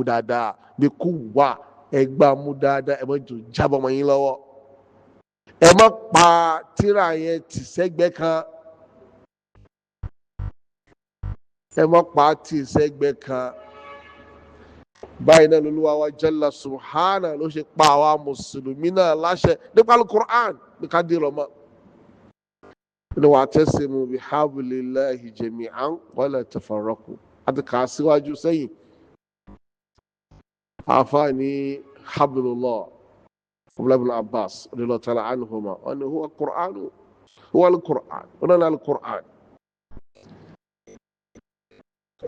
dáadáa bí kú wà ẹ gbà mú dáadáa ẹ má jò jábọ́ mọ́ yín lọ́wọ́ ẹ má pa tírà yẹn tì sẹ́gbẹ́ kan ẹ má pa tì sẹ́gbẹ́ kan báyìí náà lÓlúwa wa Jalla subhana ló ṣe pa àwa mùsùlùmí náà láṣẹ nípa Al-Qur'an ní ká dìrọ̀ mọ́ ní wa'tasimu bihablillahi jami'an wala tafarraqu àti kà á síwájú sẹ́yìn àfáàní hablullah Abdullah ibn Abbas radiyallahu ta'ala anhuma wọn ni huwa al-Qur'an wọn náà al-Qur'an.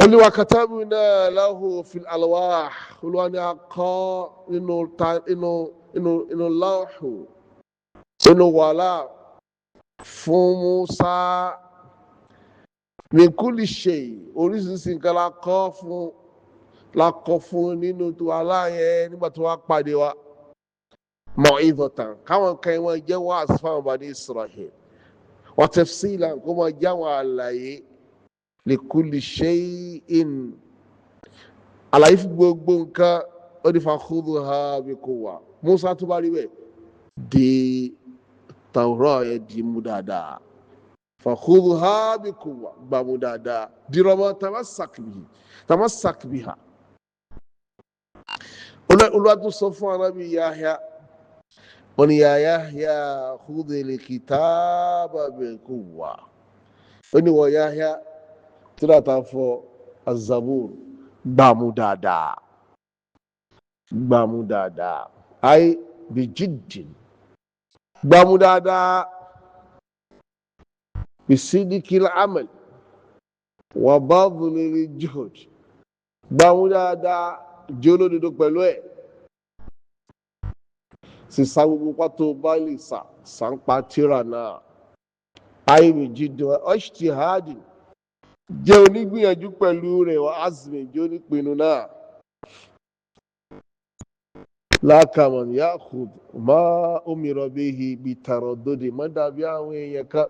Olúwa katabna lahu fil alwah Olúwa ni a kọ inú lawhu inú wàhálà fún Musa min kulli shay oríṣiríṣi nǹkan la kọ fún nínú tó aláyẹ nígbà tó wá pàdé wa mau'izatan káwọn kan wọn jẹ́ wá asfáwọn Bani Isra'il wa tafsilan kó máa jẹ́ àwọn àlàyé likulli shay'in àlàyé fún gbogbo nǹkan ó ní fakhudhuha biquwwa Musa tó bá rí bẹ́ẹ̀ di Tawrah yẹn di mú dáadáa fakhudhuha biquwwa gbà mú dáadáa dirọ́mọ́ tamassak biha. Olúwa tó sọ fún Ànábì Yahya wọ́n ní ya Yahya khudhil kitaba biquwwa ó ní wọ́n Yahya tíra ta fọ Az-Zabur gbàmú dáadáa ayé bijiddin gbàmú dáadáa bisidikil amal wa badlil juhud gbàmú dáadáa jẹ́ olódodo pẹ̀lú ẹ̀ sísá gbogbo pátó bá lè sàǹpa tíra náà ayé bijiddin ijtihadin jẹ́ onígbìyànjú pẹ̀lú rẹ̀ wá azmi jẹ́ onípinnu náà lákàmọ̀n ya'khudh ma umira bihi bitaraddudi má dàbí àwọn èèyàn kan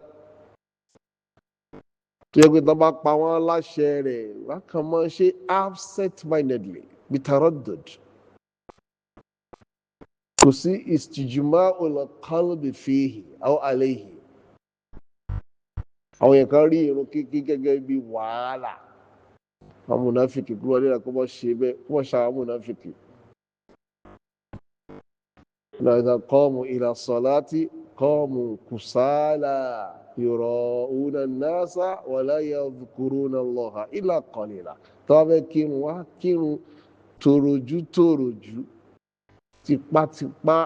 tó yẹ pé tó bá pa wọ́n láṣẹ rẹ̀ lákàmọ̀ ṣe absent mindedly bitaraddud kò sí istijma'ul qalbi fihi aw alayhi. Àwọn yẹn kan rí irun kíkí gẹ́gẹ́ bí wàhálà àwọn mùnáfíkì kúrò nílẹ̀ kó bọ́ ṣe bẹ́ẹ̀ kó bọ́ ṣàwọn mùnáfíkì. idha qamu ila salati qamu kusala yura'una an-nasa wa la yadhkuruna Allaha illa qalila tó bá fẹ́ kírun wá kírun tòròjú tipátipá.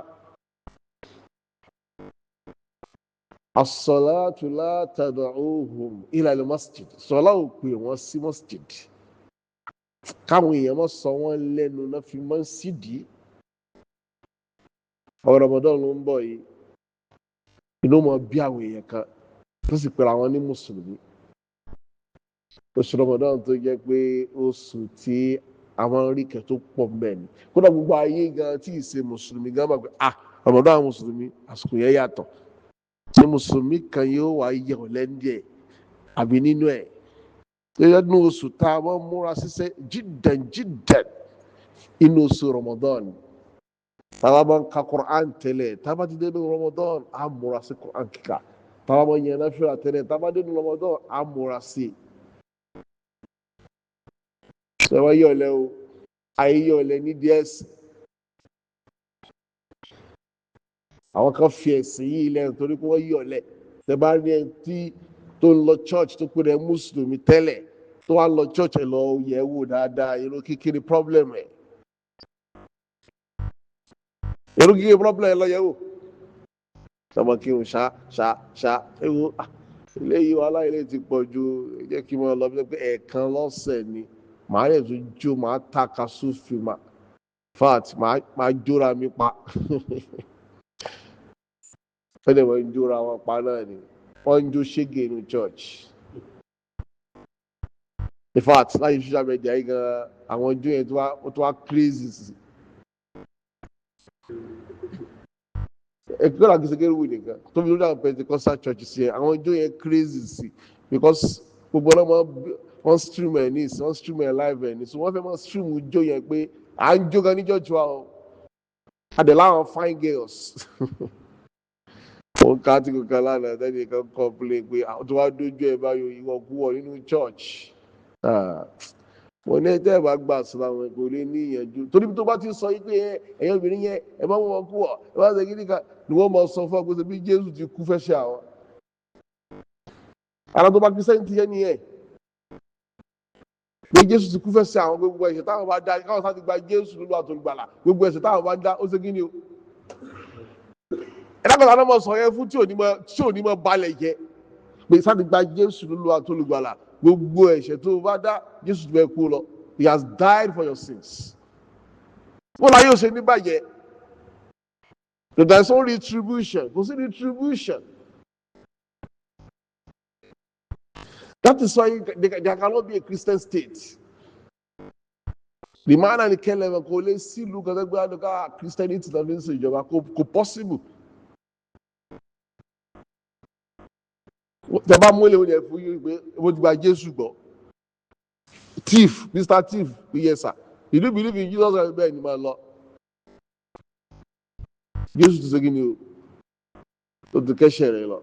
As-salatu la tad'uhum ila al-masjid sọlá ò pè wọ́n sí masjid káwọn èèyàn mọ́ sọ wọ́n lẹ́nu náà fi mọ́ sídìí. Ọ̀rọ̀ Ramadan ló ń bọ̀ yìí inú mọ̀ bí àwọn èèyàn kan tó sì pèrè àwọn ní mùsùlùmí. Oṣù Ramadan tó jẹ́ pé oṣù tí àwọn ríkẹ̀ tó pọ̀ mẹ́ni kódà gbogbo ayé gan tí ì ṣe mùsùlùmí gan bá gbé Ramadan àwọn mùsùlùmí àsìkò yẹn yàtọ̀. Ṣé mùsùlùmí kan yóò wá yẹ ọ̀lẹ́ndẹ̀ àbí nínú ẹ̀ nínú oṣù tá a máa múra ṣiṣẹ́ jiddan inú oṣù Ramadan táwa máa ń ka Qur'an tẹ́lẹ̀ táwa ti dé ní Ramadan á múra sí Qur'an kíkà táwa máa ń yẹn náfìlà tẹ́lẹ̀ táwa dé ní Ramadan á múra sí. Ṣé wọ́n yọ̀ lẹ́ o ayé yọ̀ lẹ́ ní díẹ̀ sí. Àwọn kan fi ẹ̀sìn yìí lẹ́nu torí pé wọ́n yọ̀lẹ̀ tẹ bá rí ẹni tí tó ń lọ church tó pé rẹ̀ mùsùlùmí tẹ́lẹ̀ tó wá lọ church ẹ̀ lọ yẹ̀ wò dáadáa irú kíkiri problem ẹ̀ lọ yẹ̀ wò sọmọ kí n ṣá ewu ilé yìí wàhálà ilé ti pọ̀ ju jẹ́ kí wọ́n lọ bí pé ẹ̀ẹ̀kan lọ́sẹ̀ ni màá yẹ̀ tó jó màá tàka sófin màá jóra mi pa. Fẹ́lẹ̀ wọ́n ń jóra wọn pa náà ni wọ́n ń jó ṣége ní church. In fact láyé social media yìí gan àwọn ijó yẹn tó wá crazy sí. Ẹgbẹ́ làgùsẹ̀ kéré wù nìkan tó fi lórí àwọn Pentecostal church sí ẹ àwọn ijó yẹn crazy sí because gbogbo ọlọ́mọ wọ́n stream ẹ̀ ní ìsìn wọ́n stream ẹ̀ live ẹ̀ ní so wọ́n fẹ́ mọ́ stream ijó yẹn pé à ń jó gan ní church wa o adé láwọn fine girls wọn ká tí kò kan lánàá tẹ́lẹ̀ kan complain pé àwọn tó wá dójú ẹ̀ báyọ̀ ìwọ kú wọ̀ nínú church mo ní ẹjẹ́ ìbá gbà sílámù kò lè ní ìyànjú torí tó bá ti sọ yí pé ẹ̀yin obìnrin yẹn ẹ bá wọn kú wọ̀ ẹ bá ṣe kíní kan ni wọ́n mọ̀ sọ fún ọ pé bí Jésù ti kú fẹ́ ṣe àwọn ara tó bá Kristian ti yẹ nìyẹn pé Jésù ti kú fẹ́ ṣe àwọn gbogbo ẹ̀ṣẹ̀ táwọn bá dá káwọn sáà ti gba Jésù lólu àtòlùgbàlà gbogbo ẹ̀ṣẹ̀ táwọn bá dá ó ṣe kíni o ẹ̀dákọ̀tà náà mọ̀ sọ yẹn fún tí ò ní mọ̀ balẹ̀ jẹ́ pé sáà ti gba Jésù lólu àtòlùgbàlà gbogbo ẹ̀ṣẹ̀ tó bá dá Jésù ti bẹ kú lọ he has died for your sins wọ́n láyé ò ṣe ní bàjẹ́ there is no retribution kò sí retribution that is why there cannot be a Christian state the man and the kẹlẹ kò lè sílùú kan tẹ́gbẹ́ àdókà Christianity náà fi ń ṣe ìjọba kò possible. Tẹ bá mú eléwọ́n yẹn fún yín pé mo ti gba Jésù gbọ́ thief Mr. Thief yes sir you do believe in Jesus Christ bẹ́ẹ̀ ni máa lọ Jésù ti segin ni o tó ti kẹ́sẹ̀ rẹ̀ lọ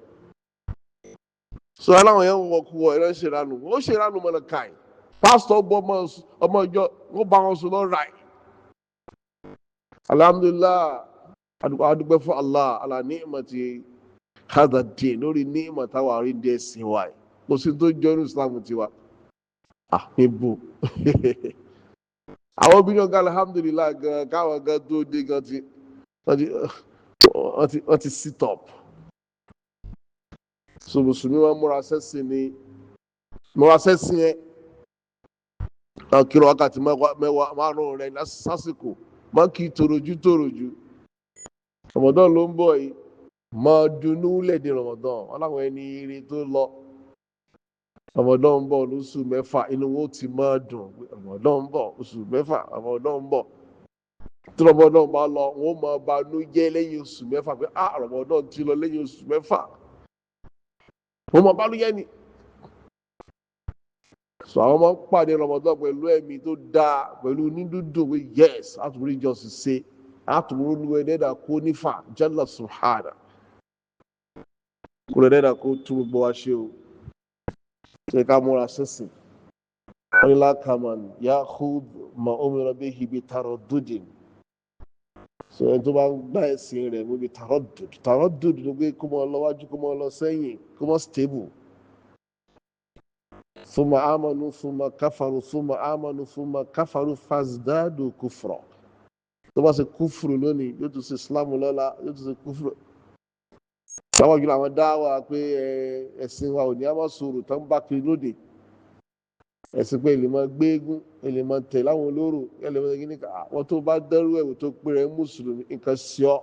so aláwọ̀ yẹn ń wọ kú wọ ẹ̀rọ ṣèrànù ó ṣèrànù mọ́nà káì pásítọ̀ gbọ́ ọmọ ìjọ wọ́n bá wọn sùn lọ ráì alhamdulillah adúpẹ́ fún Allah ala ni'mati hadha din lórí ní ìmọ̀táwà rí díẹ̀ sí wa kò sí tó jọ ní Islam tiwa níbo àwọn obìnrin ọ̀gá alhamdulillah gan káwọn gan tó dé gan wọ́n ti sit up so mùsùlùmí wọn múra sẹ́sìn yẹn kí wákàtí mẹ́wàá márùn-ún rẹ̀ lásìkò má kí tòròjú Ramadan ló ń bọ̀ yìí máa dunú lẹ́dí Ramadan wọn láwọn ẹni ire tó lọ Ramadan ń bọ̀ lóṣù mẹ́fà inú wọn ó ti máa dùn Ramadan ń bọ̀ oṣù mẹ́fà Ramadan ń bọ̀ tí Ramadan bá lọ wọn ó máa banú jẹ́ lẹ́yìn oṣù mẹ́fà pé Ramadan ti lọ lẹ́yìn oṣù mẹ́fà wọn máa banú jẹ́ ni so àwọn máa ń pàdé Ramadan pẹ̀lú ẹ̀mí tó dáa pẹ̀lú nídùúdùn pé yes àtúrí jọ́sìn ṣe àtúrò olúwẹ̀ dẹ́dà kó nífà jalla subhana kúrò dẹ́dà kó tún gbogbo wa ṣe o ṣe ká múra sísìn wọn ni lákàmán yakhud ma umira bihi bi taraddudin so ẹni tó bá ń gbá ẹ̀sìn rẹ̀ mú bi taraddud ló gbé kó mọ́ lọ wájú kó mọ́ lọ sẹ́yìn kó mọ́ stable thumma amanu thumma kafaru fazdadu kufra tó bá ṣe kúfùrù lónìí yóò tún ṣe Islam lọ́la yóò tún ṣe kúfùrù láwọn jùlọ àwọn dáwà pé ẹ̀sìn wa ò ní àmọ́ sọ̀rọ̀ tó ń bá kiri lóde ẹ̀sìn pé èlè máa gbéégún èlè máa tẹ̀ láwọn olóró èlè máa gíní ká àwọn tó bá dẹ́rù ẹ̀wò tó pé rẹ̀ mùsùlùmí nǹkan sí ọ́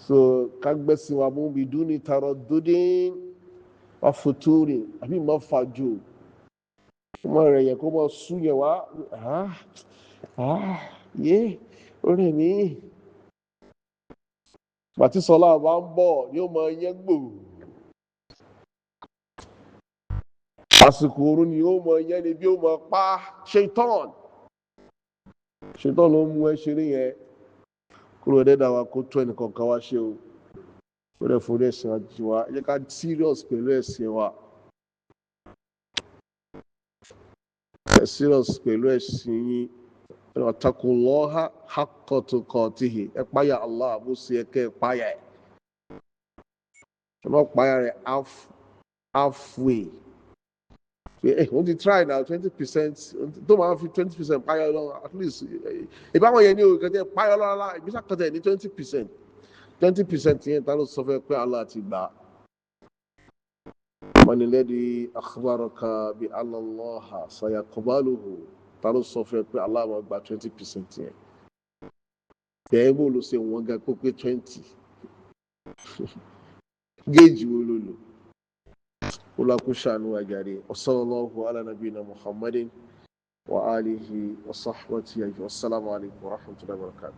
so kágbẹ́sìn wa mú bí dúní tarọ̀ dúdín wà fòtúrì àbí má fàájò ọmọ rẹ̀ yẹ kó mọ sún yẹ wá yé orí mi bàtí sọlá bá ń bọ̀ yóò mọ yẹn gbò àsìkò oorun ni yóò mọ yẹn ni bí ó mọ pa ṣetán ló mú ẹ ṣeré yẹn kúrò dẹ́dà wa kó tó ẹnìkan kan wá ṣe o ó dẹ̀ forí ẹ̀sìn àti wa ẹ jẹ́ ká serious pẹ̀lú ẹ̀sìn wa serious pẹ̀lú ẹ̀sìn yín ọ̀tàkùnlọ́ha hakọ̀tùkọ̀tìhì ẹ páyà Allah bó ṣe ẹ̀kẹ́ ẹ páyà ẹ̀ ẹ má páyà rẹ̀ halfway wọ́n ti try now 20% tó máa fi 20% páyà lọ́wọ́ at least ìbáwọn yẹn ní o kẹtẹ páyà lọ́wọ́ ìbísà kẹtẹ ní 20% yẹn tá ló sọ fẹ́ pé Allah ti gbà á. من الذي أخبرك بأن الله سيقبله تلو صفر pé Allah máa gba 20% yẹn bẹ́ẹ̀ bó ló ṣe wọ́n ga kó pé 20 géèjì wo ló lò ó lákó ṣàánú àjàre sallallahu ala nabiyina Muhammadin wa alihi wa sahbihi wa sallam alaykum wa rahmatullahi wa barakatuh.